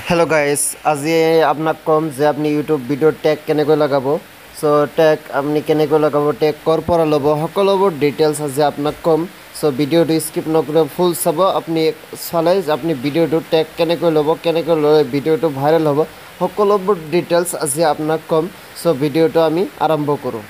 Hello guys आज आपनाक कम जे अपनी YouTube video tag केनेকৈ लगाब सो टैग अपनी केनेকৈ लगाब टैग কৰ পৰা ল'ব সকলোবোৰ ডিটেইলছ আজি আপোনাক কম সো ভিডিওটো স্কিপ নকৰি ফুল চাব আপুনি চালে আপুনি ভিডিওটো ট্যাগ কেনেকৈ ল'ব কেনেকৈ লৈ ভিডিওটো ভাইৰেল হ'ব সকলোবোৰ ডিটেইলছ আজি আপোনাক কম সো ভিডিওটো আমি আৰম্ভ কৰোঁ।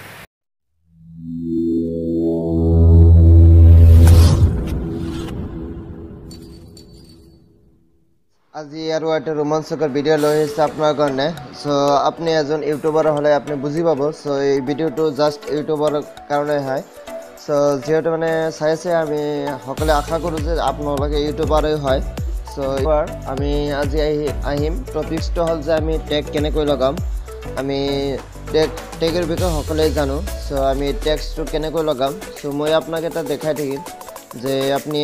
আজি আৰু এটা ৰোমাঞ্চকৰ ভিডিও লৈ আহিছে আপোনাৰ কাৰণে সো আপনি এজন ইউটিউবাৰ হলে আপনি বুজি পাব সো এই ভিডিওটো জাস্ট ইউটিউবাৰ কাৰণে হয় সো যেহেতু মানে চাইছে আমি সকলে আশা কৰো যে আপোনালোকে ইউটিউবাৰই হয় সো এবাৰ আমি আজি আহিম টপিকটো হল যে আমি ট্যাগ কেনেকৈ লগাম আমি ট্যাগৰ বিষয়ে সকলে জানো সো আমি ট্যাগটো কেনেকৈ লগাম সো মই আপোনাক এটা দেখাই থাকিম যে আপনি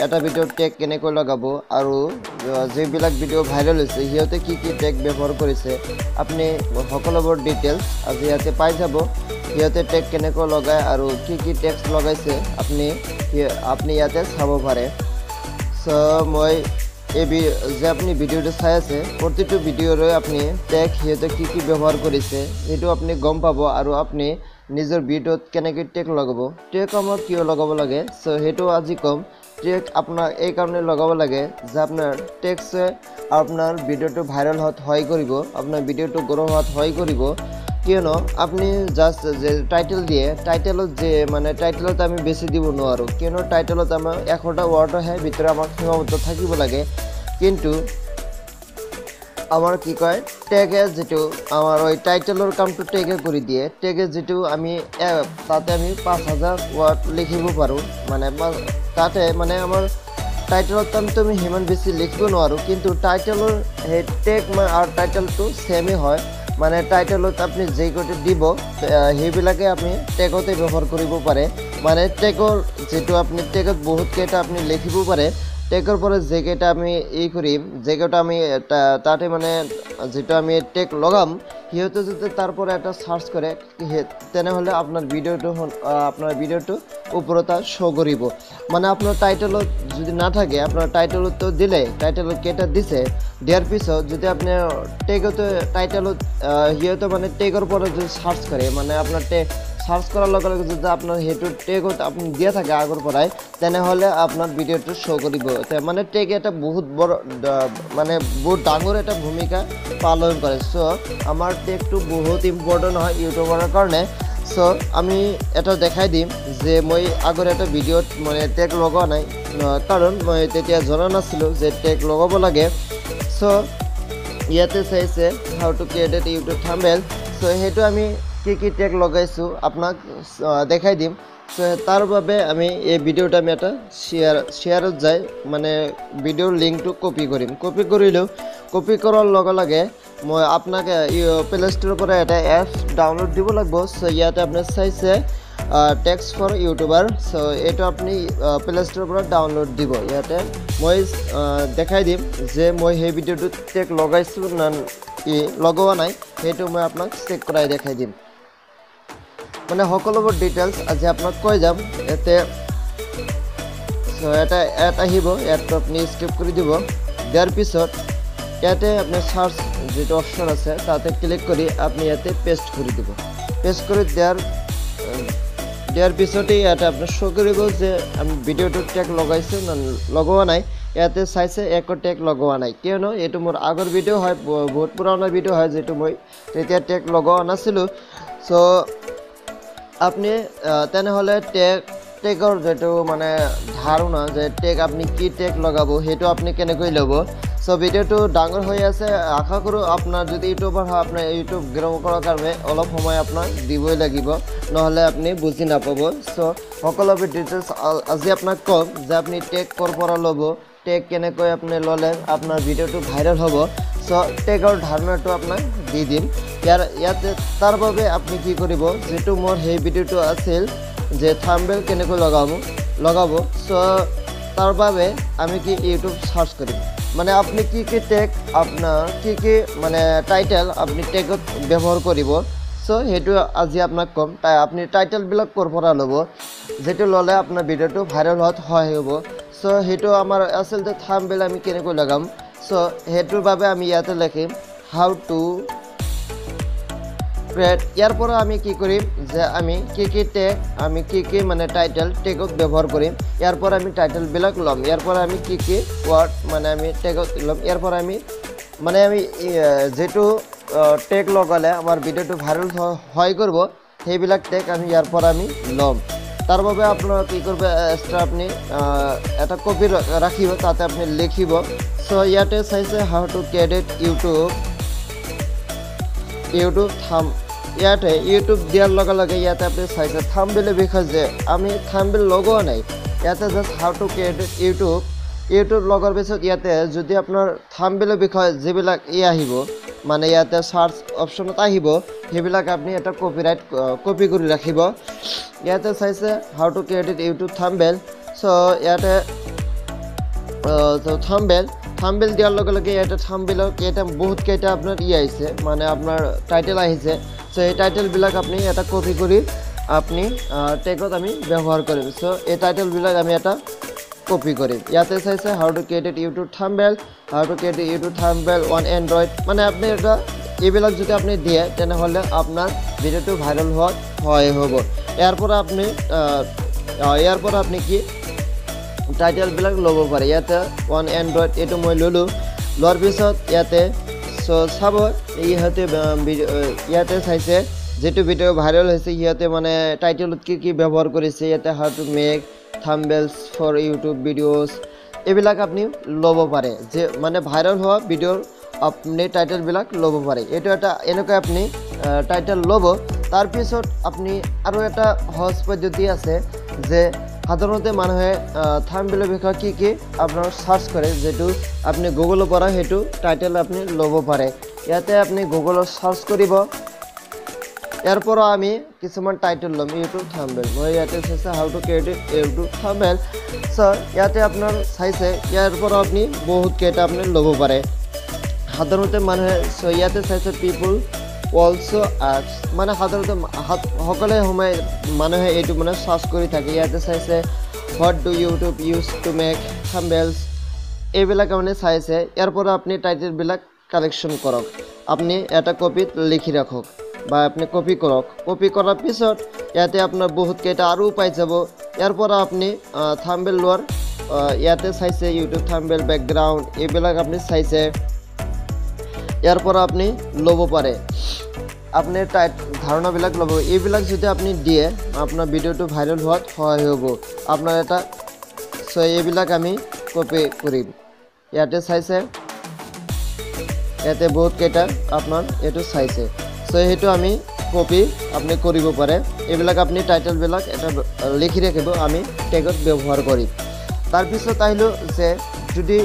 এটা ভিডিও ট্যাগ কেনেকৈ লগাব আৰু যেবিলাক ভিডিও ভাইৰেল হৈছে হিয়তে কি ট্যাগ ব্যৱহাৰ কৰিছে আপনি সকলোবোৰ ডিটেইলছ আজি ইয়াতে পাই যাব হিয়তে ট্যাগ কেনেকৈ লগায় আৰু কি ট্যাগ লগাইছে আপনি ইয়াতে চাব পাৰে সো মই এই যে আপনি ভিডিওটো চাই আছে প্ৰতিটো ভিডিওৰে আপনি ট্যাগ হিয়তে কি ব্যৱহাৰ কৰিছে এটো আপনি গম পাব আৰু আপনি নিজৰ ভিডিওত কেনেকৈ ট্যাগ লগাব ট্যাগ আমাৰ কিয় লগাব লাগে সো হেতু আজি কম ট্যাগ আপোনাৰ এই কাৰণে লগাব লাগে যে আপোনাৰ ট্যাগছে আপোনাৰ ভিডিওটো ভাইৰেল হত হয় কৰিব আপোনাৰ ভিডিওটো গ্ৰো হত হয় কৰিব কিয়নো আপনি জাস্ট যে টাইটেল দিয়ে টাইটেলত যে মানে টাইটেলত আমি বেছি দিব নোৱাৰো কিয়নো টাইটেলত আমাৰ 100টা ওয়াৰ্ড হয় ভিতৰে আমাক সীমাবদ্ধ থাকিব লাগে কিন্তু আমাৰ কি কয় ট্যাগে যেটো আমাৰ ওই টাইটেলৰ কামটো ট্যাগে কৰি দিয়ে ট্যাগে যেটো আমি তাতে আমি 5000 ওয়াৰ্ড লিখিব পাৰো মানে তাতে মানে আমাৰ টাইটেলত আমি হিমান বেছি লিখিব নোৱাৰো কিন্তু টাইটেলৰ হে ট্যাগ আর টাইটেলটো সেমই হয় মানে টাইটেলত আপনি যেই কোটি দিব হেবিলাকে আপনি ট্যাগতে ব্যবহার কৰিব পাৰে মানে ট্যাগৰ যেটো আপনি ট্যাগত বহুত কেটা আপনি লিখিব পাৰে ট্যাগৰ পৰা যে কেটা আমি এই কৰিম যে কেটা আমি তাতে মানে যেটো আমি ট্যাগ লগাম হিয়তে যদি তারপরে এটা সার্চ করে তেনেহলে আপনার ভিডিওটো উপরতা শো করিব মানে আপনার টাইটেলত যদি না থাকে আপনার টাইটেলত তো দিলে টাইটেলত কেটা দিছে দেওয়ার পিছত যদি আপনি ট্যাগতে টাইটেলত হিয়তে মানে ট্যাগৰ পৰা যদি সার্চ করে মানে আপনার সার্চ করার লগে লগে যদি আপনার হেতু ট্যাগত আপনি দিয়ে থাকে আগর পরাই তেনেহলে আপনার ভিডিওটো শো করিব মানে ট্যাগ এটা বহুত বড় মানে বহুত ডাঙর একটা ভূমিকা পালন করে সো আমার ট্যাগটো বহুত ইম্পর্টেন্ট হয় ইউটিউবারের কারণে সো আমি এটা দেখাই দিম যে মই আগৰ এটা ভিডিওত মানে ট্যাগ লগোৱা নাই কারণ মই তেতিয়া জানা নাছিলো যে ট্যাগ লগাব লাগে সো ইয়াতে চাইছে how to create a YouTube thumbnail so হেতু আমি কি ট্যাগ লগাইছো আপনাক দেখাই দিম সো তার বাবে আমি এই ভিডিওটা আমি এটা শেয়ারত যাই মানে ভিডিওর লিঙ্কটো কপি কৰিম কপি কৰিলেও কপি কৰাৰ লগে লগে মই আপোনাকে প্লে ষ্টৰৰ পৰা এটা এপ ডাউনলোড দিব লাগিব সো ইয়াতে আপনি চাইছে টেক্সট ফর ইউটিউবার সো এটা আপনি প্লে ষ্টৰৰ পৰা ডাউনলোড দিব ইয়াতে মই দেখাই দিম যে মই সেই ভিডিওটো ট্যাগ লগাইছো না লগোৱা নাই সেইটো মই আপোনাক চেক কৰাই দেখাই দিম মানে সকলোবোৰ ডিটেইলছ আজি আপোনাক কৈ যাম এতে সো এটা এড আহিব এডটো আপনি স্কিপ কৰি দিব দেয়াৰ পিছত ইয়াতে আপনি সাৰ্চ যেটো অপশন আছে তাতে ক্লিক কৰি আপনি ইয়াতে পেস্ট কৰি দিব পেস্ট কৰি দেয়াৰ পিছতে ইয়াতে আপনি শো কৰিব যে আমি ভিডিওটো ট্যাগ লগাইছো না লগোৱা নাই ইয়াতে চাইছে একো ট্যাগ লগোৱা নাই কিয়নো এটো মোৰ আগৰ ভিডিও হয় বহুত পুৰণা ভিডিও হয় যেটো মই তেতিয়া ট্যাগ লগোৱা নাছিলো সো আপনি তেনেহলে ট্যাগৰ যেটো মানে ধাৰণা যে ট্যাগ আপনি কি ট্যাগ লগাব হেতু আপনি কেনেকৈ লব সো ভিডিওটো ডাঙৰ হৈ আছে আশা কৰো আপোনাৰ যদি ইউটিউবাৰ হয় আপোনাৰ ইউটিউব গ্ৰো কৰাৰ কাৰণে অলপ সময় আপোনাক দিবই লাগিব নহলে আপনি বুজি নাপাব সো সকলোবোৰ ডিটেইলছ আজি আপোনাক কম যে আপনি ট্যাগ কৰ পৰা লব ট্যাগ কেনেকৈ আপনি ললে আপোনাৰ ভিডিওটো ভাইৰেল হ'ব সো ট্যাগৰ ধাৰণাটো আপোনাক দি দিম ইয়াতে তাৰ বাবে আপনি কি কৰিব যেটো মোৰ সেই ভিডিওটো আছিল যে থাম্বনেল কেনেকৈ লগাব সো তাৰ বাবে আমি কি ইউটিউব সাৰ্চ কৰিম মানে আপনি কি ট্যাগ আপনাৰ কি মানে টাইটেল আপনি ট্যাগত ব্যবহাৰ কৰিব সো হেতু আজি আপোনাক কম তাই আপনি টাইটেল বিলাক কৰ পৰা লব যেটো ললে আপনার ভিডিওটো ভাইরাল হত হয় হ'ব সো হেতু আমার আছিল যে থাম্বনেল আমি কেনেকৈ লগাম সো হেতুৰ বাবে আমি ইয়াতে লিখিম হাউ টু ক্ৰিয়েট। ইয়াৰ পৰা আমি কি কৰিম যে আমি কি টেগ আমি কি মানে টাইটেল টেগত ব্যৱহাৰ কৰিম। ইয়াৰ পৰা আমি টাইটেলবিলাক ল'ম। ইয়াৰ পৰা আমি কি ৱাৰ্ড মানে আমি টেগত ল'ম। ইয়াৰ পৰা আমি মানে আমি যেটো টেগ লগালে আমাৰ ভিডিওটো ভাইৰেল হয় কৰিব সেইবিলাক টেগ আমি ইয়াৰ পৰা আমি ল'ম। তাৰ বাবে আপোনালোকে কি কৰিব এক্সট্ৰা আপুনি এটা কপি ৰাখিব তাতে আপুনি লিখিব। সো ইয়াতে চাইছে হাউ টু ক্ৰিয়েট ইউটিউব থাম। ইয়াতে ইউটিউব দিয়াৰ লগে লগে ইয়াতে আপুনি চাইছে থাম্বনেইলৰ বিষয়ে যে আমি থাম্বনেইল লগোৱা নাই। ইয়াতে just how to create YouTube লগোৱাৰ পিছত ইয়াতে যদি আপোনাৰ থাম্বনেইলৰ বিষয়ে যিবিলাক আহিব মানে ইয়াতে সাৰ্চ অপশনত আহিব সেইবিলাক আপনি এটা কপি কৰি ৰাখিব। ইয়াতে চাইছে how two create YouTube thumbnail. So ইয়াতে থাম্বনেইল দিয়াৰ লগে লগে ইয়াতে থাম্বনেইলৰ বহুত কেইটা আপোনাৰ আহিছে মানে আপোনাৰ টাইটেল আহিছে। সো এই টাইটেলবিলাক আপনি এটা কপি কৰি আপনি টেগত আমি ব্যৱহাৰ কৰিম। সো এই টাইটেলবিলাক আমি এটা কপি কৰিম। ইয়াতে চাইছে how two create YouTube thumbnail on Android মানে আপনি এটা এইবিলাক যদি আপনি দিয়ে তেনেহলে আপনাৰ ভিডিওটো ভাইৰাল হয় হ'ব। ইয়াৰ পৰা আপনি কি টাইটেলবিলাক ল'ব পাৰে। ইয়াতে অন এন্ড্ৰইড এইটো মই ল'লো। লোৱাৰ পিছত ইয়াতে চাব ইয়াতে চাইছে যেটো ভিডিও ভাইৰাল হৈছে ইয়াতে মানে টাইটেলত কি ব্যৱহাৰ কৰিছে। ইয়াতে how to make thumbnails for YouTube videos এইবিলাক আপনি ল'ব পাৰে যে মানে ভাইৰাল হোৱা ভিডিওৰ আপনি টাইটেলবিলাক ল'ব পাৰে। এইটো এটা এনেকৈ আপনি টাইটেল ল'ব। তাৰ পিছত আপনি আৰু এটা সহজ পদ্ধতি আছে যে সাধাৰণতে মানুহে থাম্বনেইলৰ বিষয়ে কি আপোনাৰ সাৰ্চ কৰে যেটো আপনি গুগলৰ পৰা হেতু টাইটেল আপনি ল'ব পাৰে। ইয়াতে আপনি গুগলত সাৰ্চ কৰিব। ইয়াৰ পৰা আমি কিছুমান টাইটেল ল'ম ইউটিউব থাম্বনেইল। মই ইয়াতে চাইছে how two create YouTube thumbnail. So ইয়াতে আপোনাৰ চাইছে ইয়াৰ পৰা আপনি বহুত কেইটা আপনি ল'ব পাৰে সাধাৰণতে মানুহে। সো ইয়াতে চাইছে পিপল অলসো আস্ক মানে সাধাৰণতে সকলে সময় মানুহে এইটো মানে সাৰ্চ কৰি থাকে। ইয়াতে চাইছে what do YouTube use to make থাম্বনেইলস এইবিলাক মানে চাইছে। ইয়াৰ পৰা আপনি টাইটেলবিলাক কালেকশন কৰক। আপনি এটা কপিত লিখি ৰাখক বা আপনি কপি কৰক। কপি কৰাৰ পিছত ইয়াতে আপোনাৰ বহুত কেইটা আৰু পাই যাব। ইয়াৰ পৰা আপনি থাম্বনেইল লোৱাৰ ইয়াতে চাইছে ইউটিউব থাম্বনেইল বেকগ্ৰাউণ্ড এইবিলাক আপনি চাইছে। ইয়াৰ পৰা আপনি ল'ব পাৰে আপনি ধাৰণাবিলাক ল'ব। এইবিলাক যদি আপনি দিয়ে আপোনাৰ ভিডিওটো ভাইৰেল হোৱাত সহায় হ'ব আপোনাৰ এটা। সো এইবিলাক আমি কপি কৰিম। ইয়াতে চাইছে ইয়াতে বহুত কেইটা আপোনাৰ এইটো চাইছে। সো সেইটো আমি কপি আপনি কৰিব পাৰে। এইবিলাক আপনি টাইটেলবিলাক এটা লিখি ৰাখিব আমি টেগত ব্যৱহাৰ কৰিম। তাৰ পিছত আহিলো যে যদি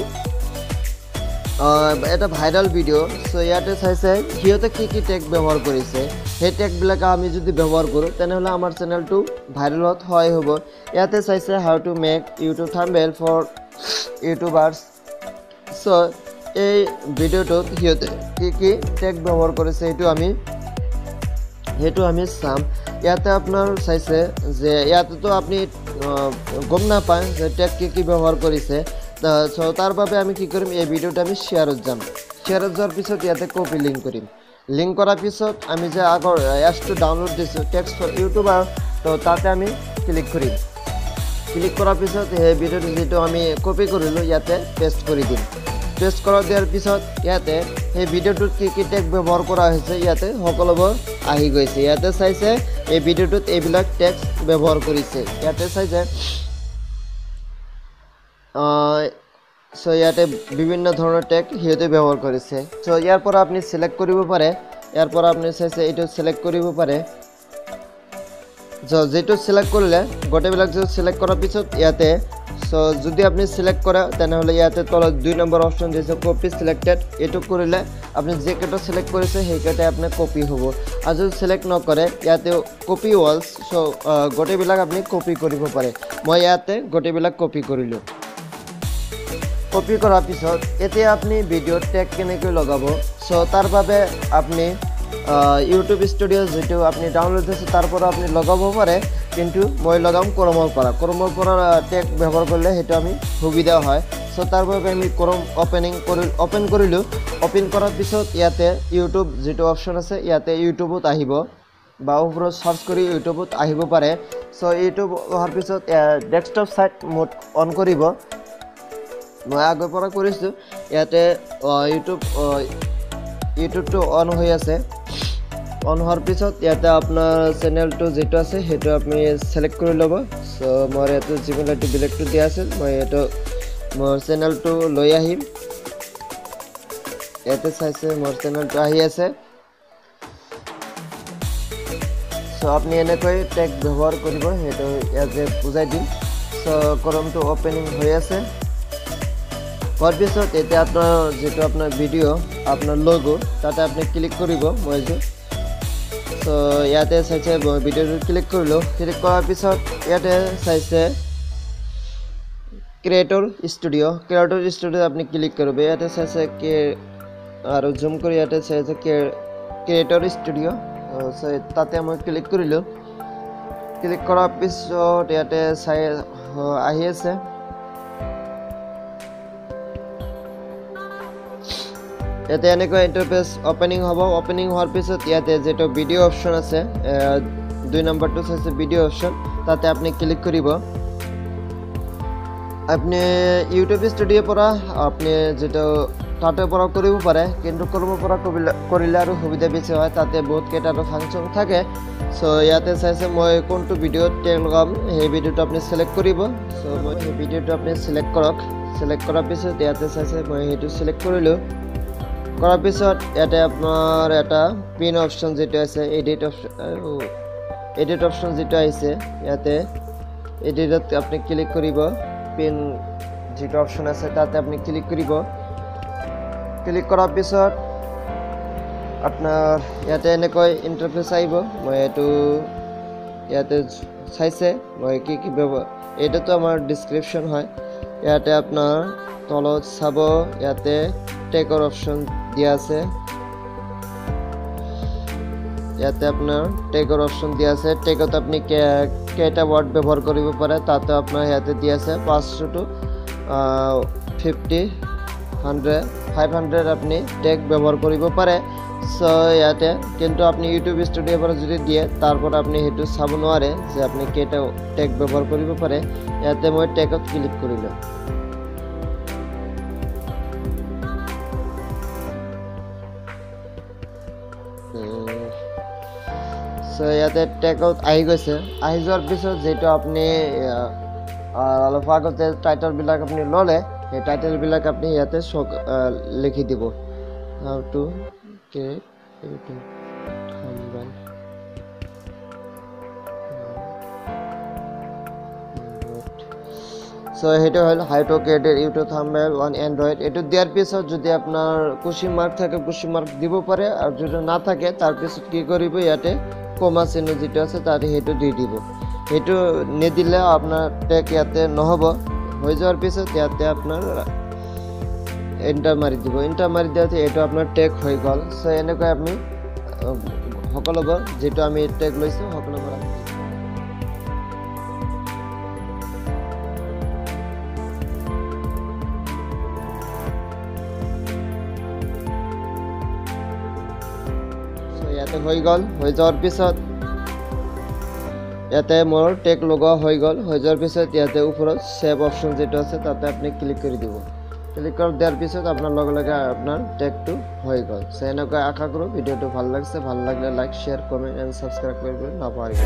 এটা ভাইৰাল ভিডিও। সো ইয়াতে চাইছে সিহঁতে কি টেগ ব্যৱহাৰ কৰিছে সেই টেগবিলাক আমি যদি ব্যৱহাৰ কৰোঁ তেনেহলে আমাৰ চেনেলটো ভাইৰেলত হয় হ'ব। ইয়াতে চাইছে how to make YouTube thumbnail for YouTubers. So এই ভিডিওটোত সিহঁতে কি টেগ ব্যৱহাৰ কৰিছে সেইটো আমি চাম। ইয়াতে আপোনাৰ চাইছে যে ইয়াতেতো আপনি গম নাপায় যে টেগ কি ব্যৱহাৰ কৰিছে। সো তাৰ বাবে আমি কি কৰিম এই ভিডিওটা আমি শেয়াৰত যাম। শেয়াৰত যোৱাৰ পিছত ইয়াতে কপি লিংক কৰিম। লিংক কৰাৰ পিছত আমি যে আগৰ এপছটো ডাউনলোড দিছোঁ টেক্সট ফৰ ইউটিউবাৰ তো তাতে আমি ক্লিক কৰিম। ক্লিক কৰাৰ পিছত এই ভিডিওটো যেটো আমি কপি কৰিলোঁ ইয়াতে পেষ্ট কৰি দিম। পেষ্ট কৰা দিয়াৰ পিছত ইয়াতে এই ভিডিওটোত কি টেগ ব্যৱহাৰ কৰা হৈছে ইয়াতে সকলোবোৰ আহি গৈছে। ইয়াতে চাইছে এই ভিডিওটোত এইবিলাক টেক্সট ব্যৱহাৰ কৰিছে। ইয়াতে চাইছে সো ইয়াতে বিভিন্ন ধৰণৰ টেগ সিহঁতে ব্যৱহাৰ কৰিছে। সো ইয়াৰ পৰা আপনি সিলেক্ট কৰিব পাৰে। ইয়াৰ পৰা আপনি চাইছে এইটো সিলেক্ট কৰিব পাৰে। যেটো সিলেক্ট কৰিলে গোটেইবিলাক যে সিলেক্ট কৰাৰ পিছত ইয়াতে সো যদি আপনি সিলেক্ট কৰে তেনেহলে ইয়াতে তলত 2 নম্বৰ অপশন দিছে কপি সিলেক্টেড। এইটো কৰিলে আপনি যে কেইটা সিলেক্ট কৰিছে সেই কেইটা আপোনাৰ কপি হ'ব। আৰু যদি সিলেক্ট নকৰে ইয়াতে কপি অলস। সো গোটেইবিলাক আপনি কপি কৰিব পাৰে। মই ইয়াতে গোটেইবিলাক কপি কৰিলোঁ। কপি কৰাৰ পিছত এতিয়া আপনি ভিডিওত টেগ কেনেকৈ লগাব। সো তাৰ বাবে আপনি ইউটিউব ষ্টুডিও যেটো আপনি ডাউনলোড কৰিছে তাৰ পৰা আপনি লগাব পাৰে। কিন্তু মই লগাম ক্ৰমৰ পৰা টেগ ব্যৱহাৰ কৰিলে সেইটো আমি সুবিধা হয়। সো তাৰ বাবে আমি ক্ৰম ওপেন কৰিলোঁ। ওপেন কৰাৰ পিছত ইয়াতে ইউটিউব যিটো অপশ্যন আছে ইয়াতে ইউটিউবত আহিব বা ওপৰত সাৰ্চ কৰি ইউটিউবত আহিব পাৰে। সো ইউটিউব অহাৰ পিছত ডেস্কটপ সাইট মোড অন কৰিব। মই আগৰ পৰা কৰিছোঁ। ইয়াতে ইউটিউবটো অন হৈ আছে। অন হোৱাৰ পিছত ইয়াতে আপোনাৰ চেনেলটো যিটো আছে সেইটো আপুনি সিলেক্ট কৰি ল'ব। সো মোৰ ইয়াতে যিকোনো এইটো বেলেগটো দিয়া আছে, মই এইটো মোৰ চেনেলটো লৈ আহিম। ইয়াতে চাইছে মোৰ চেনেলটো আহি আছে। সো আপুনি এনেকৈ টেগ ব্যৱহাৰ কৰিব, সেইটো ইয়াতে বুজাই দিম। সো ক্ৰমটো ওপেনিং হৈ আছে। হোৱাৰ পিছত এতিয়া আপোনাৰ যিটো আপোনাৰ ভিডিঅ' আপোনাৰ লগো তাতে আপুনি ক্লিক কৰিব। মই সো ইয়াতে চাইছে ভিডিঅ'টো ক্লিক কৰিলোঁ। ক্লিক কৰাৰ পিছত ইয়াতে চাইছে ক্ৰিয়েটৰ ষ্টুডিঅ' আপুনি ক্লিক কৰিব। ইয়াতে চাইছে আৰু জুম কৰি ইয়াতে চাইছে ক্ৰিয়েটৰ ষ্টুডিঅ'। সো তাতে মই ক্লিক কৰিলোঁ। ক্লিক কৰাৰ পিছত ইয়াতে আহি আছে। ইয়াতে এনেকৈ ইণ্টাৰফেচ ওপেনিং হ'ব। ওপেনিং হোৱাৰ পিছত ইয়াতে যিটো ভিডিঅ' অপশ্যন আছে 2 নম্বৰটো চাইছে ভিডিঅ' অপশ্যন, তাতে আপুনি ক্লিক কৰিব। আপুনি ইউটিউব ষ্টুডিঅ'ৰ পৰা আপুনি যিটো তাতে পৰা কৰিব পাৰে, কিন্তু ক্ৰমৰ পৰা কৰিলে আৰু সুবিধা বেছি হয়। তাতে বহুত কেইটা ফাংচন থাকে। সো ইয়াতে চাইছে মই কোনটো ভিডিঅ'ত টেগ লগাম সেই ভিডিঅ'টো আপুনি সিলেক্ট কৰিব। সো মই সেই ভিডিঅ'টো আপুনি সিলেক্ট কৰক। সিলেক্ট কৰাৰ পিছত ইয়াতে চাইছে মই সেইটো সিলেক্ট কৰিলোঁ। কৰাৰ পিছত ইয়াতে আপোনাৰ এটা পিন অপশ্যন যিটো আছে এডিট অপশ্যন যিটো আহিছে ইয়াতে এডিটত আপুনি ক্লিক কৰিব। পিন যিটো অপশ্যন আছে তাতে আপুনি ক্লিক কৰিব। ক্লিক কৰাৰ পিছত আপোনাৰ ইয়াতে এনেকৈ ইণ্টাৰফেচ আহিব। মই এইটো ইয়াতে চাইছে মই কি এইটোতো আমাৰ ডিছক্ৰিপশ্যন হয়। ইয়াতে আপোনাৰ তলত চাব ইয়াতে টেগৰ অপশ্যন দিয়া আছে। ইয়াতে আপোনাৰ টেগৰ অপশ্যন দিয়া আছে। টেগত আপুনি কেইটা ৱাৰ্ড ব্যৱহাৰ কৰিব পাৰে তাতে আপোনাৰ ইয়াতে দিয়া আছে 500 to 500 আপুনি টেগ ব্যৱহাৰ কৰিব পাৰে। সো ইয়াতে কিন্তু আপুনি ইউটিউব ষ্টুডিঅ'ৰ পৰা যদি দিয়ে তাৰ পৰা আপুনি সেইটো চাব নোৱাৰে যে আপুনি কেইটা টেগ ব্যৱহাৰ কৰিব পাৰে। ইয়াতে মই টেগত ক্লিক কৰিলোঁ। সো ইয়াতে টেগত আহি গৈছে। আহি যোৱাৰ পিছত যিটো আপুনি অলপ আগতে টাইটেলবিলাক আপুনি ল'লে সেই টাইটেলবিলাক আপুনি ইয়াতে লিখি দিব। How to create YouTube thumbnail. So সেইটো হ'ল how to create YouTube thumbnail on Android. এইটো দিয়াৰ পিছত যদি আপোনাৰ কুৱেশ্যন মাৰ্ক থাকে কুৱেশ্যন মাৰ্ক দিব পাৰে, আৰু যদি নাথাকে তাৰপিছত কি কৰিব ইয়াতে কমা চিহ্ন যিটো আছে তাতে সেইটো দি দিব। সেইটো নিদিলে আপোনাৰ টেগ ইয়াতে নহ'ব। হৈ যোৱাৰ পিছত ইয়াতে আপোনাৰ এণ্টাৰ মাৰি দিব। এণ্টাৰ মাৰি দিয়াতে এইটো আপোনাৰ টেগ হৈ গ'ল। সো এনেকৈ আপুনি সকলোবোৰ যিটো আমি টেগ লৈছোঁ সকলোবোৰ ইয়াতে হৈ গ'ল। হৈ যোৱাৰ পিছত ইয়াতে মোৰ টেগ লগোৱা হৈ গ'ল। হৈ যোৱাৰ পিছত ইয়াতে ওপৰত সেভ অপশ্যন যিটো আছে তাতে আপুনি ক্লিক কৰি দিব। ক্লিক কৰি দিয়াৰ পিছত আপোনাৰ লগে লগে আপোনাৰ টেগটো হৈ গ'ল। সো এনেকৈ আশা কৰোঁ ভিডিঅ'টো ভাল লাগিছে। ভাল লাগিলে like, share, comment and subscribe কৰিবলৈ নাপাহৰিব।